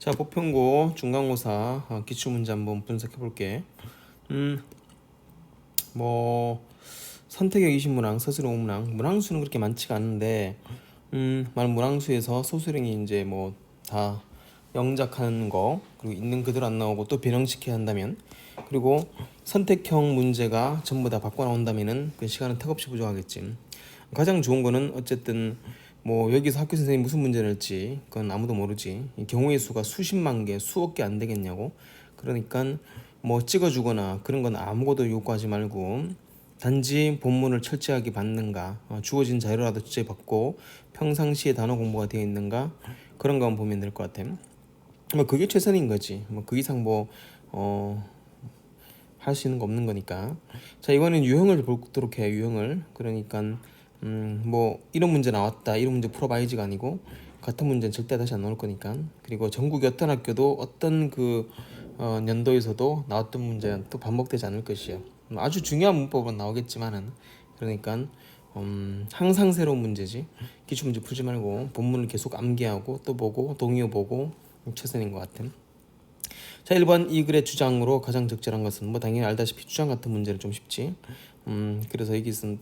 자, 보편고 중간고사 기출문제 한번 분석해 볼게. 뭐 선택형 20문항, 서술형 5문항, 문항수는 그렇게 많지가 않은데, 많은 문항수에서 소수령이 이제 뭐 다 영작하는 거, 그리고 있는 그대로 안 나오고 또 변형시켜야 한다면, 그리고 선택형 문제가 전부 다 바꿔 나온다면은 그 시간은 턱없이 부족하겠지. 가장 좋은 거는 어쨌든 뭐 여기서 학교 선생님이 무슨 문제를 낼지 그건 아무도 모르지. 이 경우의 수가 수십만 개, 수억 개 안 되겠냐고. 그러니까 뭐 찍어주거나 그런 건 아무것도 요구하지 말고 단지 본문을 철저하게 받는가, 주어진 자료라도 철저히 받고 평상시에 단어 공부가 되어 있는가, 그런 거만 보면 될 것 같아. 뭐 그게 최선인 거지. 뭐 그 이상 뭐 할 수 있는 거 없는 거니까. 자, 이번엔 유형을 보도록 해. 유형을. 그러니까 뭐 이런 문제 나왔다, 이런 문제 풀어봐야지가 아니고 같은 문제는 절대 다시 안 나올 거니까. 그리고 전국의 어떤 학교도 어떤 그 연도에서도 나왔던 문제는 또 반복되지 않을 것이야. 아주 중요한 문법은 나오겠지만은, 그러니까 항상 새로운 문제지. 기출문제 풀지 말고 본문을 계속 암기하고 또 보고 동의어 보고 최선인 것 같아. 자, 1번 이 글의 주장으로 가장 적절한 것은, 뭐 당연히 알다시피 주장 같은 문제는 좀 쉽지. 그래서 여기서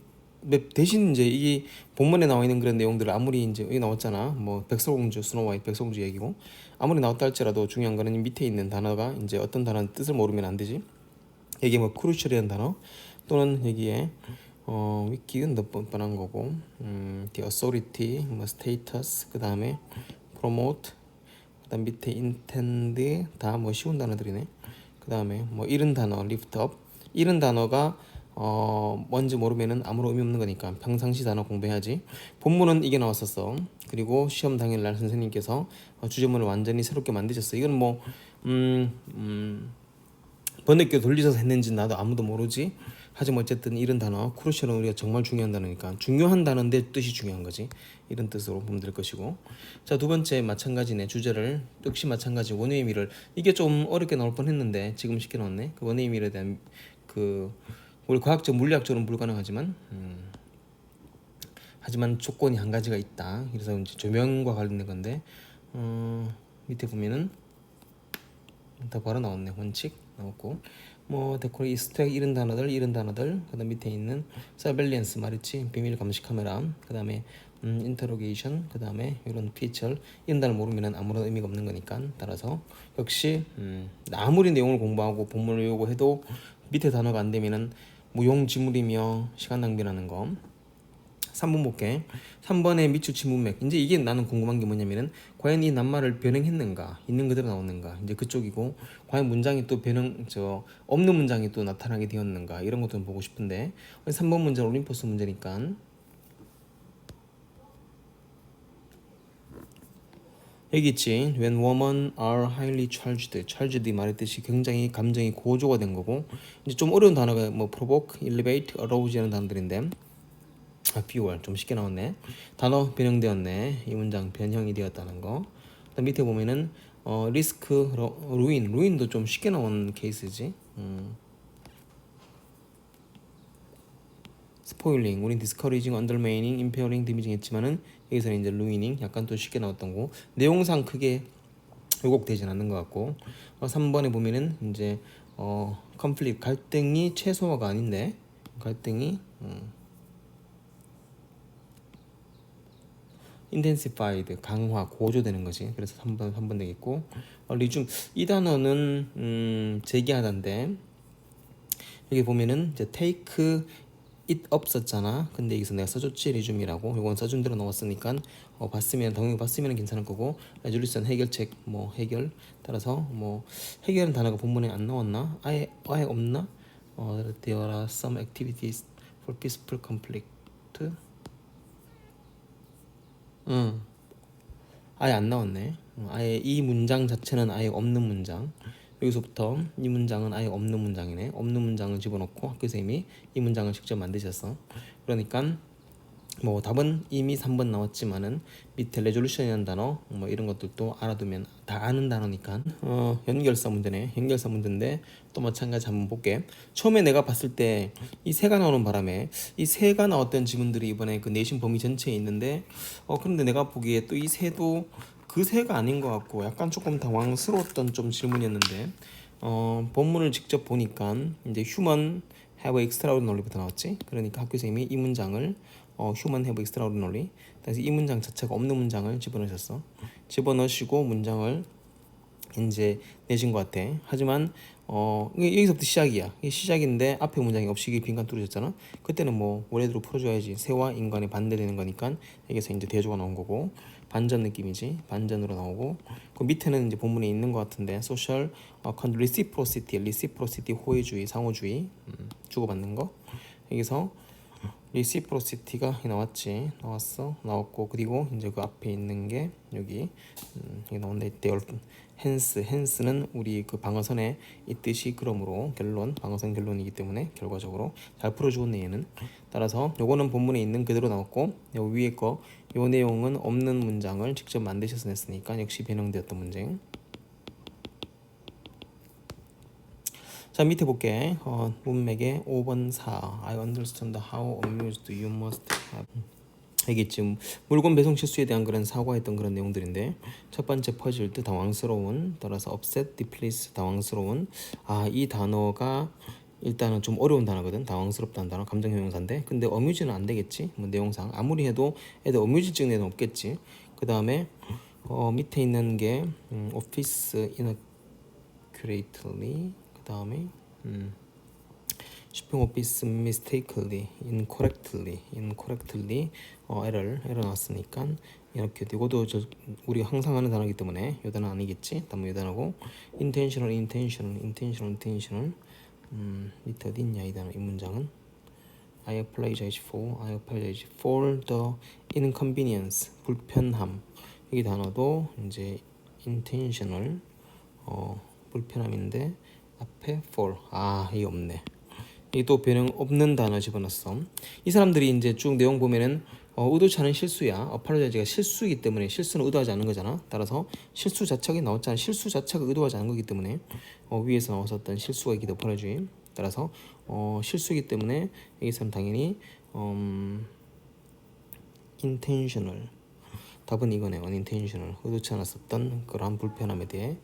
대신 이제 이 본문에 나와 있는 그런 내용들을 아무리 이제 여기 나왔잖아. 뭐 백설공주, 스노우화이트, 백설공주 얘기고, 아무리 나왔다 할지라도 중요한 거는 이 밑에 있는 단어가 이제 어떤 단어는 뜻을 모르면 안 되지. 여기에 뭐 크루셜이라는 단어, 또는 여기에 위키는 몇 번한 거고, the authority, 뭐 status, 그 다음에 promote, 그다음 밑에 intend, 다 뭐 쉬운 단어들이네. 그 다음에 뭐 이런 단어 lift up, 이런 단어가 뭔지 모르면은 아무런 의미 없는 거니까 평상시 단어 공부해야지. 본문은 이게 나왔었어. 그리고 시험 당일날 선생님께서 주제문을 완전히 새롭게 만드셨어. 이건 뭐 번역기 돌리셔서 했는지 나도 아무도 모르지. 하지만 어쨌든 이런 단어 크루셜은 우리가 정말 중요한 단어니까, 중요한 단어인데 뜻이 중요한 거지. 이런 뜻으로 보면 될 것이고. 자, 두 번째 마찬가지네. 주제를 역시 마찬가지 원의 의미를, 이게 좀 어렵게 나올 뻔했는데 지금 쉽게 나왔네. 그 원의 의미에 대한 그 우리 과학적 물리학적으로는 불가능하지만 하지만 조건이 한 가지가 있다. 그래서 이제 조명과 관련된 건데 밑에 보면은 다 바로 나왔네. 원칙 나왔고, 뭐 데코레 이스트랙 이런 단어들, 그다음 밑에 있는 서베일런스 말했지, 비밀 감시 카메라, 그다음에 인터로게이션, 그다음에 이런 피처, 이런 단어 모르면은 아무런 의미가 없는 거니까. 따라서 역시 아무리 내용을 공부하고 본문을 외우고 해도 밑에 단어가 안 되면은 무용지물이며 시간 낭비라는 거. 3번 볼게. 3번의 미추치 문맥. 이제 이게 나는 궁금한 게 뭐냐면은 과연 이 낱말을 변형했는가, 있는 그대로 나오는가, 이제 그쪽이고, 과연 문장이 또 없는 문장이 또 나타나게 되었는가, 이런 것도 좀 보고 싶은데, 3번 문제는 올림포스 문제니까. 여기 있지. When women are highly charged 말했듯이 굉장히 감정이 고조가 된 거고, 이제 좀 어려운 단어가 뭐 provoke, elevate, arouse 이런 단어들인데, 비월 좀 쉽게 나왔네. 단어 변형되었네. 이 문장 변형이 되었다는 거. 그다음 밑에 보면은 리스크, 루인도 좀 쉽게 나온 케이스지. 스포일링, 우린 디스커리징, 언더메이닝, 임페어링, 디미징 했지만은 여기서는 이제 루이닝 약간 또 쉽게 나왔던 거. 내용상 크게 왜곡되진 않는 것 같고. 3번에 보면은 이제 컨플릭, 갈등이 최소화가 아닌데, 갈등이 intensified, 강화, 고조되는 거지. 그래서 3번 되겠고, 리줌, 이 단어는 제기하다인데, 여기 보면은 이제 take it up 썼잖아. 근데 여기서 내가 써줬지, 리줌이라고. 이건 써준 대로 넣었으니까 봤으면, 당연히 봤으면 괜찮을 거고, 레졸루션 해결책, 뭐 해결. 따라서 뭐 해결은 단어가 본문에 안 나왔나? 아예 없나? There are some activities for peaceful conflict. 응, 아예 안 나왔네. 아예 이 문장 자체는 아예 없는 문장. 여기서부터 이 문장은 아예 없는 문장이네. 없는 문장을 집어넣고 학교 선생님이 이 문장을 직접 만드셨어. 그러니까 뭐 답은 이미 3번 나왔지만은 밑에 레졸루션이라는 단어 뭐 이런 것들도 알아두면 다 아는 단어니까. 연결사 문제네. 연결사 문제인데 또 마찬가지 한번 볼게. 처음에 내가 봤을 때 이 새가 나오는 바람에 이 새가 나왔던 지문들이 이번에 그 내신 범위 전체에 있는데, 그런데 내가 보기에 또 이 새도 그 새가 아닌 것 같고 약간 조금 당황스러웠던 좀 질문이었는데 본문을 직접 보니까 이제 human have extraordinary부터 나왔지. 그러니까 학교 선생님이 이 문장을 human have extraordinary, 그래서 이 문장 자체가 없는 문장을 집어넣으셨어. 집어넣으시고 문장을 이제 내신 것 같아. 하지만 여기서부터 시작이야. 이게 시작인데 앞에 문장이 없이 이게 빈칸 뚫어졌잖아. 그때는 뭐 원래대로 풀어줘야지. 새와 인간이 반대되는 거니까 여기서 이제 대조가 나온 거고 반전 느낌이지. 반전으로 나오고 그 밑에는 이제 본문에 있는 것 같은데 social reciprocity 호의주의, 상호주의, 주고받는 거. 여기서 reciprocity가 나왔고 그리고 이제 그 앞에 있는 게 여기 여기 나온다. 이때 hence는 우리 그 방어선에 있듯이 그러므로 결론 방어선 결론이기 때문에 결과적으로 잘 풀어주었네 얘는. 따라서 요거는 본문에 있는 그대로 나왔고 요 위에 거 요 내용은 없는 문장을 직접 만드셔서 냈으니까 역시 변형되었던 문장. 자 밑에 볼게. 문맥의 5번 4 I understand how amused you must have. 이게 지금 물건 배송 실수에 대한 그런 사과했던 그런 내용들인데 첫 번째 퍼즐드 당황스러운, 따라서 upset, displeased 당황스러운. 이 단어가 일단은 좀 어려운 단어거든. 당황스럽다는 단어 감정형용사인데 근데 amuse는 안 되겠지. 뭐 내용상 아무리 해도 애들 amuse 찍는 애는 없겠지. 그 다음에 밑에 있는 게 office inaccurately, 그 다음에 shipping office mistakenly, incorrectly 에러 나왔으니까 이렇게 이것도 우리가 항상 하는 단어이기 때문에 이 단어 아니겠지. 다음 이 단어고 intentional 밑에 어디 있냐 이 단어. 이 문장은 I apologize for the inconvenience, 불편함. 이 단어도 이제 intentional 불편함인데 앞에 for 이게 없네. 이 또 변형 없는 단어 집어넣었어. 이 사람들이 이제 쭉 내용 보면은 의도치 않은 실수야. apologize가 실수이기 때문에 실수는 의도하지 않은 거잖아. 따라서 실수 자체가 나왔잖아. 실수 자체가 의도하지 않은 거기 때문에 위에서 나왔었던 실수가 있기도 apology. 따라서 실수이기 때문에 여기서는 당연히 intentional. 답은 이거네. unintentional. 의도치 않았었던 그러한 불편함에 대해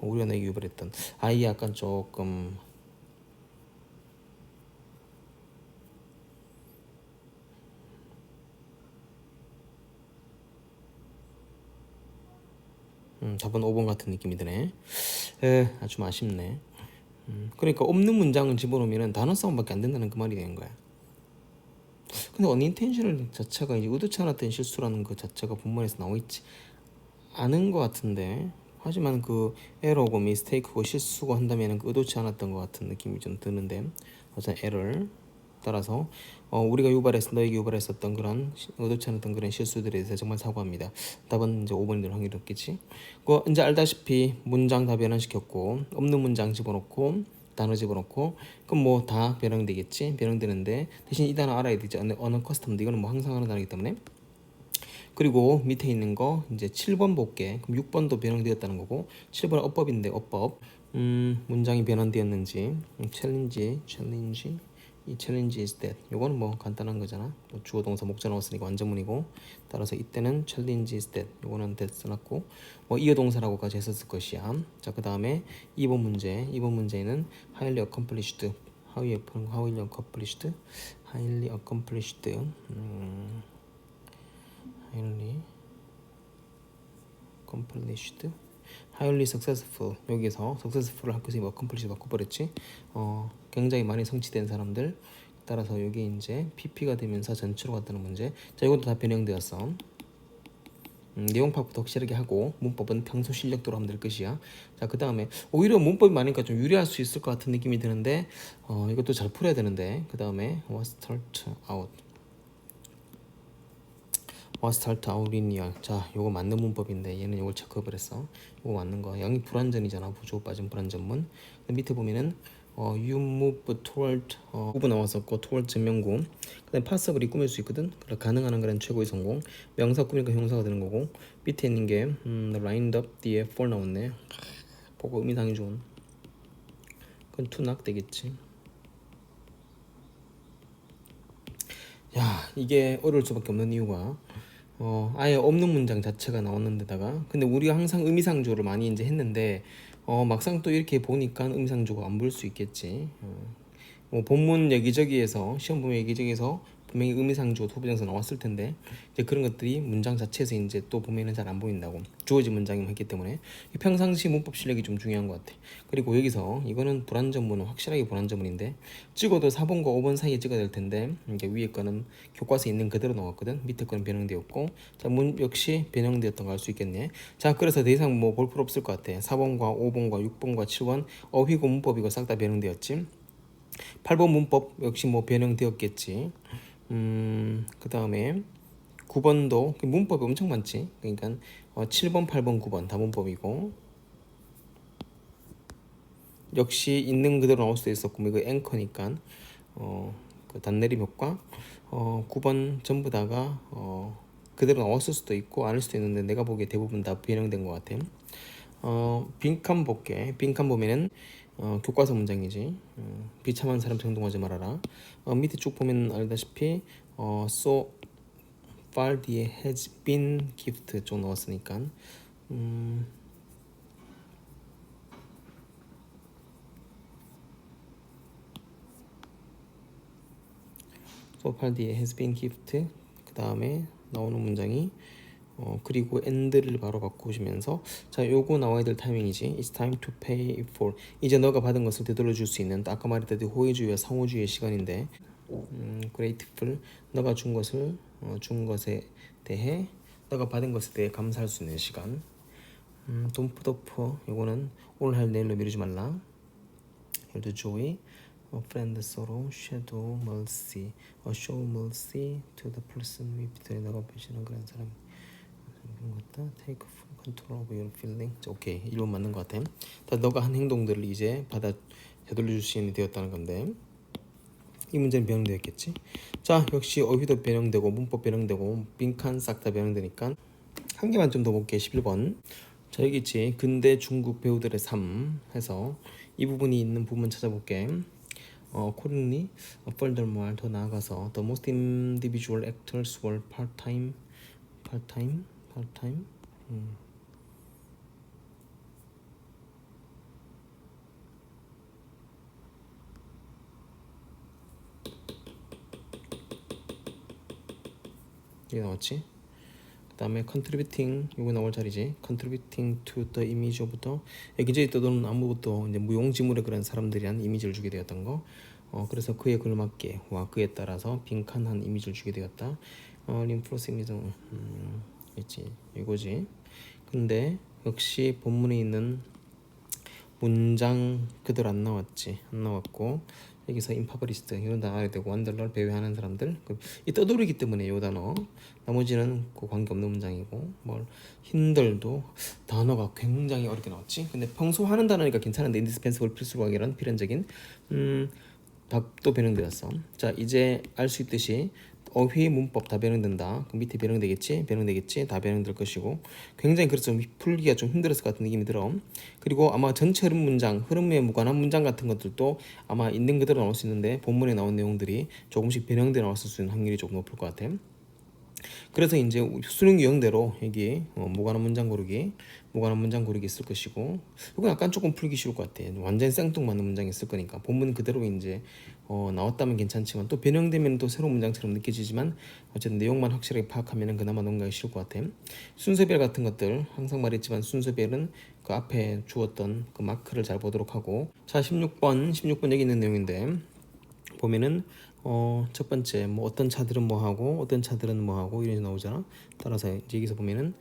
우리가 내게 유발했던. 이게 약간 조금 답은 5번 같은 느낌이 드네. 좀 아쉽네. 그러니까 없는 문장을 집어넣으면 단어 싸움밖에 안 된다는 그 말이 되는 거야. 근데 unintentional 자체가 이제 의도치 않았던 실수라는 그 자체가 본문에서 나와 있지 않은 것 같은데, 하지만 그 에러고 미스테이크고 실수고 한다면 그 의도치 않았던 것 같은 느낌이 좀 드는데, 어쨌든 에러 따라서 우리가 너에게 유발했었던 그런 의도치 않았던 그런 실수들에 대해서 정말 사과합니다. 답은 이제 5번이 될 확률이 높겠지. 이제 알다시피 문장 다 변환시켰고 없는 문장 집어넣고 단어 집어넣고 그럼 뭐 다 변형되겠지. 변형되는데 대신 이 단어 알아야 되지. 언어 커스텀도 이거는 뭐 항상 하는 단어이기 때문에. 그리고 밑에 있는 거 이제 7번 볼게. 그럼 6번도 변형되었다는 거고 7번은 어법인데 어법. 문장이 변환되었는지. 챌린지 이 챌린지 is that. 요거는 뭐 간단한 거잖아. 뭐 주어 동사 목적 나왔으니까 완전문이고, 따라서 이때는 챌린지 is that. 요거는 that 써놨고 뭐 이어 동사라고까지 했었을 것이야. 자, 그 다음에 2번 문제는 highly accomplished. highly accomplished. highly highly successful. 여기서 successful을 학교 선생님이 accomplish로 바꿔버렸지. 굉장히 많이 성취된 사람들. 따라서 여기 이제 PP가 되면서 전체로 갔다는 문제. 자, 이것도 다 변형되었어. 내용 파악부터 확실하게 하고 문법은 평소 실력대로 하면 될 것이야. 자, 그 다음에 오히려 문법이 많으니까 좀 유리할 수 있을 것 같은 느낌이 드는데 이것도 잘 풀어야 되는데, 그 다음에 was start out linear. 자, 요거 맞는 문법인데 얘는 요걸 체크해버렸어. 요거 맞는 거. 양이 불완전이잖아. 부조 빠진 불완전문. 밑에 보면은 you move toward move 나왔었고 toward 증명구. 그다음에 파서블이 꾸밀 수 있거든. 그래 가능한 그런 최고의 성공. 명사 꾸미니까 형사가 되는 거고. 밑에 있는 게 lined up 뒤에 for 나왔네. 보고 의미상이 좋은. 그건 to knock 되겠지. 야, 이게 어려울 수밖에 없는 이유가 아예 없는 문장 자체가 나왔는데다가 근데 우리가 항상 의미상조를 많이 이제 했는데 막상 또 이렇게 보니까 의미상조가 안 보일 수 있겠지. 뭐 본문 여기저기에서 시험 보면 여기저기에서 분명히 의미상조 소부정사 나왔을 텐데 이제 그런 것들이 문장 자체에서 이제 또 보면은 잘 안 보인다고 주어진 문장이면 했기 때문에 평상시 문법 실력이 좀 중요한 것 같아. 그리고 여기서 이거는 불완전문은 확실하게 불완전문인데 찍어도 4번과 5번 사이에 찍어야 될 텐데 이게 위에 거는 교과서에 있는 그대로 나왔거든. 밑에 거는 변형되었고 자 문 역시 변형되었던 거 알 수 있겠네. 자 그래서 더 이상 뭐 볼 필요 없을 것 같아. 4번과 5번과 6번과 7번 어휘고 문법이고 싹 다 변형되었지. 8번 문법 역시 뭐 변형되었겠지. 그 다음에 9번도 문법이 엄청 많지. 그러니까 7번, 8번, 9번 다 문법이고 역시 있는 그대로 나올 수도 있었고 이거 앵커니까 그 단내림 효과 9번 전부 다가 그대로 나왔을 수도 있고 아닐 수도 있는데 내가 보기에 대부분 다 변형된 것 같아. 빈칸 볼게. 빈칸 보면은 교과서 문장이지. 비참한 사람 행동하지 말아라. 밑에 쭉 보면 알다시피 so far 뒤에 has been gift 쪽 나왔으니까 so far 뒤에 has been gift 그 다음에 나오는 문장이 그리고 and를 바로 바꾸시면서 자 요거 나와야 될 타이밍이지. It's time to pay it for. 이제 너가 받은 것을 되돌려줄 수 있는 아까 말했듯이 호의주의와 상호주의의 시간인데 grateful 너가 준 것을 준 것에 대해 너가 받은 것에 대해 감사할 수 있는 시간. don't put off 요거는 오늘 할 내일로 미루지 말라. He'll do joy friend sorrow shadow mercy show mercy to the person with 너가 배신한 그런 사람 같다. Take full control of your feeling. 오케이 1번 맞는 것 같아. 다 너가 한 행동들을 이제 받아 되돌려줄 수 있는 되었다는 건데 이 문제는 변형되었겠지. 자 역시 어휘도 변형되고 문법 변형되고 빈칸 싹 다 변형되니까 한 개만 좀 더 볼게. 11번 자 여기 있지. 근대 중국 배우들의 삶 해서 이 부분이 있는 부분 찾아볼게. 코린이 furthermore 더 나아가서 the most individual actors were part-time 이게 나왔지. 그 다음에 contributing 이거 나올 자리지. contributing to the image of the 굉장히 떠도는 아무것도 이제 무용지물의 그런 사람들이란 이미지를 주게 되었던 거. 그래서 그에 걸맞게 와 그에 따라서 빈칸한 이미지를 주게 되었다. reinforcing 있지 이거지. 근데 역시 본문에 있는 문장 그대로 안 나왔지. 안 나왔고 여기서 임파버리스트 이런 단어가 되고 완들러를 배회하는 사람들 이 떠돌이기 때문에 이 단어 나머지는 그 관계없는 문장이고 뭘 힘들도 단어가 굉장히 어렵게 나왔지. 근데 평소 하는 단어니까 괜찮은데 indispensable 필수로 하기란 필연적인 답도 변형되었어. 자 이제 알 수 있듯이 어휘 문법 다 변형된다. 그 밑에 변형되겠지 다 변형될 것이고 굉장히 그래서 풀기가 좀 힘들었을 것 같은 느낌이 들어. 그리고 아마 전체 흐름에 무관한 문장 같은 것들도 아마 있는 그대로 나올 수 있는데 본문에 나온 내용들이 조금씩 변형돼 나왔을 수 있는 확률이 조금 높을 것 같아. 그래서 이제 수능 유형대로 여기 무관한 문장 고르기 있을 것이고 이건 약간 조금 풀기 쉬울 것 같아. 완전 생뚱맞는 문장이 있을 거니까 본문 그대로 이제 나왔다면 괜찮지만 또 변형되면 또 새로운 문장처럼 느껴지지만 어쨌든 내용만 확실하게 파악하면 그나마 넘어가기 쉬울 것 같아. 순서별 같은 것들 항상 말했지만 순서별은 그 앞에 주었던 그 마크를 잘 보도록 하고 자 16번 여기 있는 내용인데 보면은 첫 번째 뭐 어떤 차들은 뭐 하고 어떤 차들은 뭐 하고 이런 게 나오잖아. 따라서 이제 여기서 보면은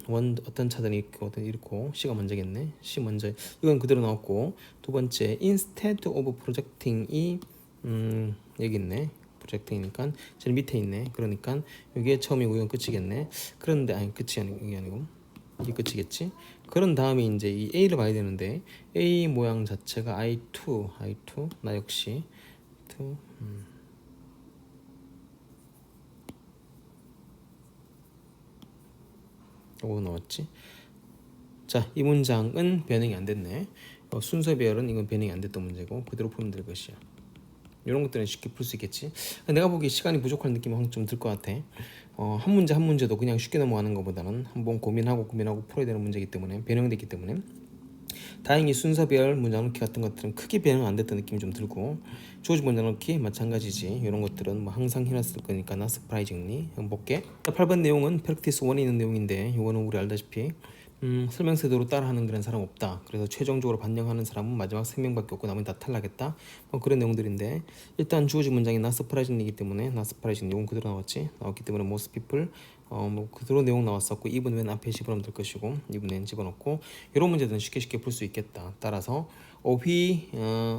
어떤 차들은 있고 어떤 이렇고 C가 먼저겠네. C 먼저 이건 그대로 나왔고 두 번째 instead of projecting이 여기 있네. projecting이니까 제일 밑에 있네. 그러니까 이게 처음이고 이건 끝이겠네. 그런데 아니 끝이 아니고 이게 아니고 이게 끝이겠지. 그런 다음에 이제 이 A를 봐야 되는데 A 모양 자체가 I2 나 역시 요거 나왔지. 자, 이 문장은 변형이 안 됐네. 순서 배열은 이건 변형이 안 됐던 문제고 그대로 풀면 될 것이야. 이런 것들은 쉽게 풀 수 있겠지. 내가 보기에 시간이 부족한 느낌이 좀 들 것 같아. 한 문제 한 문제도 그냥 쉽게 넘어가는 것보다는 한번 고민하고 풀어야 되는 문제이기 때문에 변형되기 때문에 다행히 순서별 문제 넣기 같은 것들은 크게 변형 안 됐던 느낌이 좀 들고 주어진 문제 넣기 마찬가지지. 이런 것들은 뭐 항상 해놨을 거니까 not surprisingly 한번 볼게. 8번 내용은 practice 1에 있는 내용인데 이거는 우리 알다시피 설명서대로 따라하는 그런 사람 없다. 그래서 최종적으로 반영하는 사람은 마지막 3명밖에 없고 나머지 다 탈락했다. 뭐 그런 내용들인데 일단 주어진 문장이 not surprising이기 때문에 not surprising 내용 그대로 나왔기 때문에 most people 뭐 그대로 내용 나왔었고 even when 앞에 집어넣으면 될 것이고 even when 집어넣고 이런 문제들은 쉽게 풀 수 있겠다. 따라서 어휘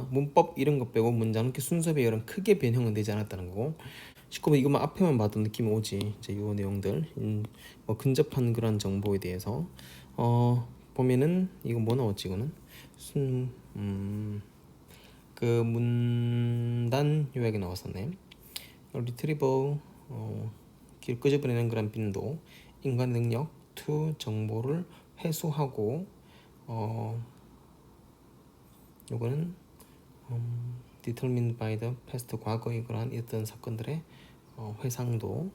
문법 이런 것 빼고 문장은 이렇게 순서 배열은 크게 변형은 되지 않았다는 거고 19번 이것만 앞에만 봐도 느낌이 오지. 이제 요 내용들 뭐 근접한 그런 정보에 대해서 보면은 이거 뭐 나왔지 이거는 그 문단 요약이 나왔었네. 리트리버 길 끄집어내는 그런 빈도 인간 능력 to 정보를 회수하고 요거는 determined by the past 과거의 그러한 어떤 사건들의 회상도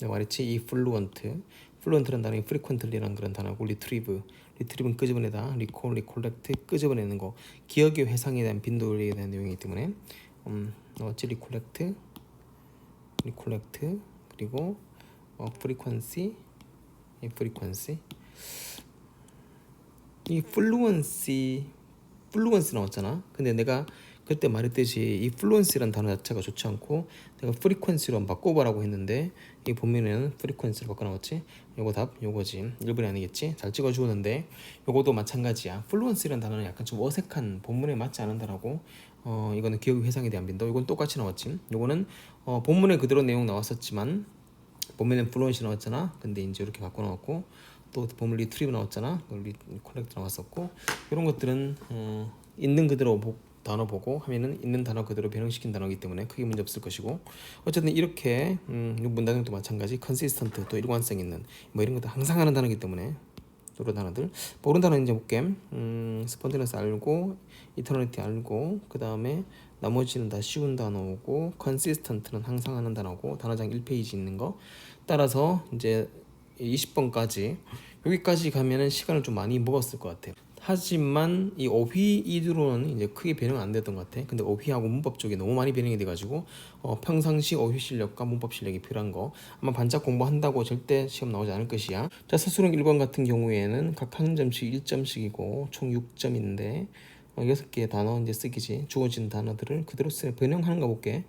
내가 말했지. 이 fluent란 단어가 frequently라는 그런 단어고 retrieve는 끄집어내다, recollect 끄집어내는 거, 기억의 회상에 대한 빈도에 대한 내용이기 때문에 나왔지. recollect 그리고 frequency 이 fluency 나왔잖아. 근데 내가 그때 말했듯이 이 fluency라는 단어 자체가 좋지 않고 내가 frequency로 한번 바꿔보라고 했는데 이 보면은 frequency로 바꿔 나왔지. 요거 답 요거지. 1번이 아니겠지. 잘 찍어주었는데 요거도 마찬가지야. fluency라는 단어는 약간 좀 어색한 본문에 맞지 않는다라고 이거는 기억 회상에 대한 빈도. 이건 똑같이 나왔지. 요거는 본문에 그대로 내용 나왔었지만 본문에는 fluency 나왔잖아. 근데 이제 이렇게 바꿔 나왔고 또 본문 리트리브 나왔잖아. 콜렉트 나왔었고 이런 것들은 있는 그대로 단어 보고 하면은 있는 단어 그대로 변형시킨 단어이기 때문에 크게 문제 없을 것이고 어쨌든 이렇게 문단형도 마찬가지 consistent 또 일관성 있는 뭐 이런 것도 항상 하는 단어이기 때문에 이런 단어들 모르는 단어 이제 볼게. 스폰테니어스 알고 이터널리티 알고 그 다음에 나머지는 다 쉬운 단어고 consistent는 항상 하는 단어고 단어장 1페이지 있는 거 따라서 이제 20번까지 여기까지 가면은 시간을 좀 많이 먹었을 것 같아요. 하지만 이 어휘 이두로는 이제 크게 변형 안 됐던 것 같아. 근데 어휘하고 문법 쪽이 너무 많이 변형이 돼가지고 평상시 어휘 실력과 문법 실력이 필요한 거 아마 반짝 공부한다고 절대 시험 나오지 않을 것이야. 자, 서술형 1번 같은 경우에는 각 한 점씩 1점씩이고 총 6점인데 6개의 단어 이제 쓰기지. 주어진 단어들을 그대로 변형하는 거 볼게.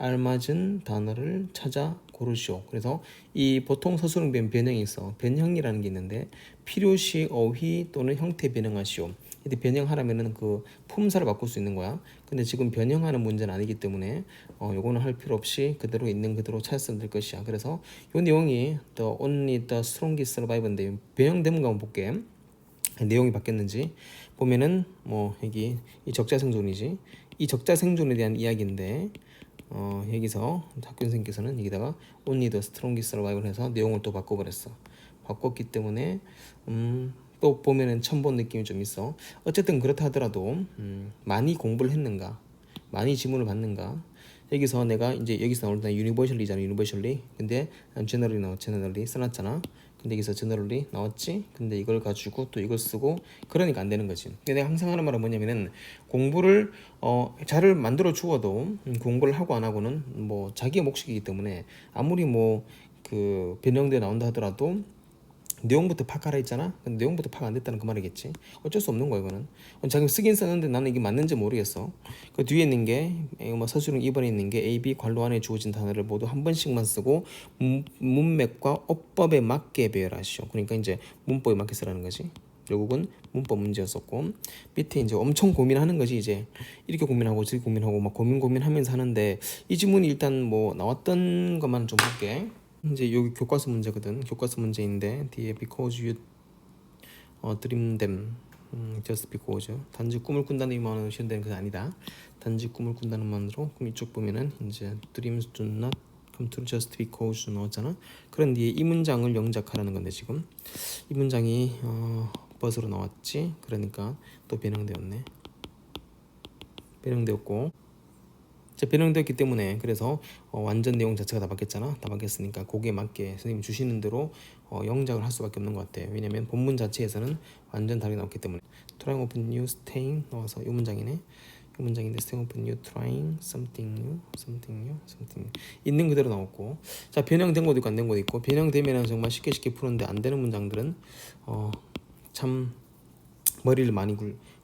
알맞은 단어를 찾아 고르시오. 그래서 이 보통 서술형 변형이 있어. 변형이라는 게 있는데 필요시 어휘 또는 형태 변형하시오. 이때 변형하려면은 그 품사를 바꿀 수 있는 거야. 근데 지금 변형하는 문제는 아니기 때문에 요거는 할 필요 없이 그대로 있는 그대로 찾았으면 될 것이야. 그래서 요 내용이 the only the strongest survivor인데 변형된 거 한번 볼게. 내용이 바뀌었는지 보면은 뭐 여기 이 적자 생존이지. 이 적자 생존에 대한 이야기인데 여기서 학교선생님께서는 여기다가 only the strongest survival 해서 내용을 또 바꿔버렸어. 바꿨기 때문에 또 보면은 처음 본 느낌이 좀 있어. 어쨌든 그렇다 하더라도 많이 공부를 했는가, 많이 지문을 봤는가. 여기서 내가 이제 여기서 나올 때 universally잖아, universally. 근데 generally 써놨잖아. 근데 여기서 generally 나왔지. 근데 이걸 가지고 또 이걸 쓰고 그러니까 안 되는 거지. 근데 내가 항상 하는 말은 뭐냐면은 공부를 잘 만들어 주어도 공부를 하고 안 하고는 뭐 자기의 몫이기 때문에 아무리 뭐 그 변형돼 나온다 하더라도 내용부터 파악하라 했잖아. 근데 내용부터 파악 안 됐다는 그 말이겠지. 어쩔 수 없는 거야 이거는. 자기 쓰긴 썼는데 나는 이게 맞는지 모르겠어. 그 뒤에 있는 게 뭐 서술형 2번에 있는 게 A, B 관로 안에 주어진 단어를 모두 한 번씩만 쓰고 문맥과 어법에 맞게 배열하시오. 그러니까 이제 문법에 맞게 쓰라는 거지. 결국은 문법 문제였었고 밑에 이제 엄청 고민하는 거지. 이제 이렇게 고민하고 저렇게 고민하고 막 고민하면서 하는데 이 지문이 일단 뭐 나왔던 것만 좀 볼게. 이제 여기 교과서 문제거든. 교과서 문제인데 뒤에 because you dream them just because 단지 꿈을 꾼다는 의미만으로 시험되는 건 아니다. 단지 꿈을 꾼다는 만으로 그럼 이쪽 보면은 이제 dreams do not come true just because 나왔잖아. 그런 뒤에 이 문장을 영작하라는 건데 지금 이 문장이 벗으로 나왔지. 그러니까 또 변형되었네. 변형되었고, 자, 변형되었기 때문에 그래서 완전 내용 자체가 다 바뀌었잖아. 다 바뀌었으니까 거기에 맞게 선생님 주시는 대로 영작을 할 수밖에 없는 것 같아. 왜냐면 본문 자체에서는 완전 다르게 나왔기 때문에. Trying open new staying 나와서 이 문장이네. 이 문장인데 staying open new trying something new something new something new 있는 그대로 나왔고, 자, 변형된 것도 있고 안 된 것도 있고, 변형되면 정말 쉽게 푸는데 안 되는 문장들은 참 머리를 많이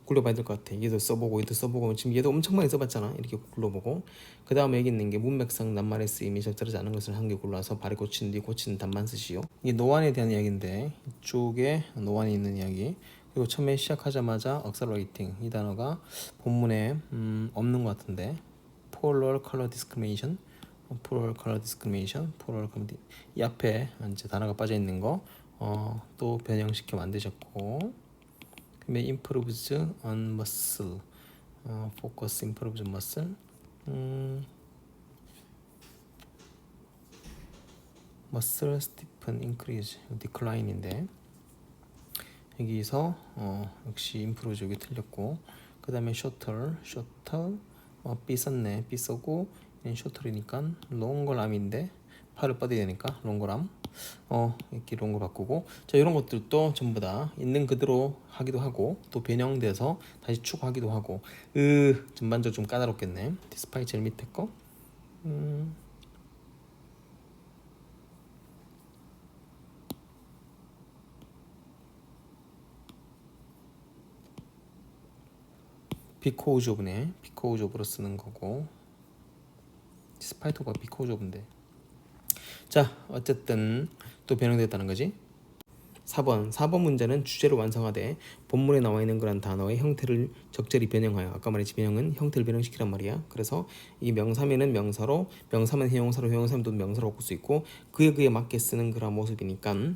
굴려봐야 될 것 같아. 얘도 써보고 얘도 써보고, 지금 얘도 엄청 많이 써봤잖아. 이렇게 굴러보고, 그 다음에 여기 있는 게 문맥상 낱말의 쓰임이 적절하지 않은 것을 한 개 골라서 발에 고친 뒤 고치는 답만 쓰시오. 이게 노안에 대한 이야기인데 이쪽에 노안이 있는 이야기, 그리고 처음에 시작하자마자 accelerating 이 단어가 본문에 없는 것 같은데, polar color discrimination, polar color discrimination, polar color 이 앞에 이제 단어가 빠져 있는 거 또 변형시켜 만드셨고, 그다음에 improves on muscle, focus improves on muscle, muscle stiffen increase decline인데 여기서 역시 improves 여기 틀렸고, 그 다음에 shorter B 썼네. B 써고 shorter이니까 롱걸암인데 팔을 뻗어야 되니까 롱걸암, 이렇게 롱거 바꾸고, 자, 이런 것들도 전부 다 있는 그대로 하기도 하고 또 변형돼서 다시 추가하기도 하고, 전반적으로 좀 까다롭겠네. 디스파이 제일 밑에 거, because of네. because of로 쓰는 거고, 디스파이트 오브가 because of인데, 자, 어쨌든 또 변형됐다는 거지. 4번 문제는 주제를 완성하되 본문에 나와 있는 그런 단어의 형태를 적절히 변형하여, 아까 말했지 변형은 형태를 변형시키란 말이야. 그래서 이 명사면은 명사로, 명사면 형용사로, 형용사면 또 명사로 바꿀 수 있고, 그에 맞게 쓰는 그런 모습이니까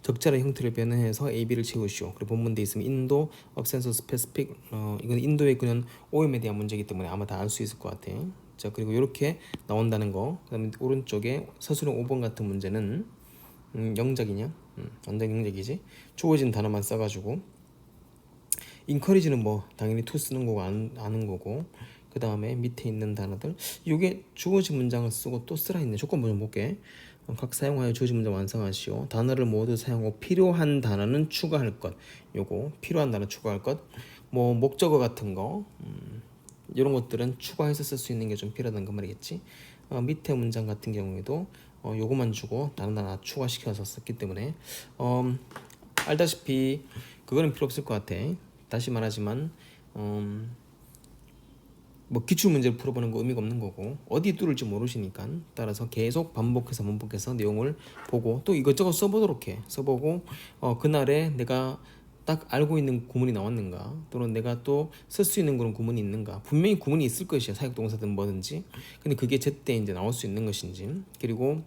적절한 형태를 변형해서 A, B를 채우시오. 그리고 본문에 있으면 인도, absence of specific, 이건 인도의 그냥 오염에 대한 문제이기 때문에 아마 다 알 수 있을 것 같아. 자, 그리고 이렇게 나온다는 거. 그다음에 오른쪽에 서술형 5번 같은 문제는 영작이냐? 완전 영작이지. 주어진 단어만 써가지고, encourage는 뭐 당연히 to 쓰는 거고 아는 거고, 그 다음에 밑에 있는 단어들, 이게 주어진 문장을 쓰고 또 쓰라 했네. 조건 좀 볼게. 각 사용하여 주어진 문장 완성하시오. 단어를 모두 사용하고 필요한 단어는 추가할 것. 요거 필요한 단어 추가할 것. 뭐 목적어 같은 거, 이런 것들은 추가해서 쓸 수 있는 게 좀 필요하다는 그 말이겠지. 밑에 문장 같은 경우에도 요거만 주고 다른 단어 추가시켜서 썼기 때문에 알다시피 그거는 필요 없을 것 같아. 다시 말하지만 뭐 기출 문제를 풀어보는 거 의미가 없는 거고, 어디 뚫을지 모르시니까 따라서 계속 반복해서 내용을 보고 또 이것저것 써보도록 해. 써보고 그날에 내가 딱 알고 있는 구문이 나왔는가, 또는 내가 또 쓸 수 있는 그런 구문이 있는가. 분명히 구문이 있을 것이야, 사역동사든 뭐든지. 근데 그게 제때 이제 나올 수 있는 것인지, 그리고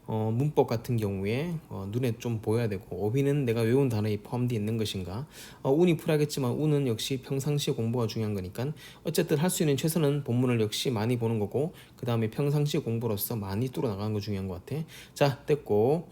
문법 같은 경우에 눈에 좀 보여야 되고, 어휘는 내가 외운 단어에 포함되어 있는 것인가. 운이 풀하겠지만 운은 역시 평상시에 공부가 중요한 거니까 어쨌든 할 수 있는 최선은 본문을 역시 많이 보는 거고, 그 다음에 평상시 공부로서 많이 뚫어 나가는 거 중요한 것 같아. 자, 됐고.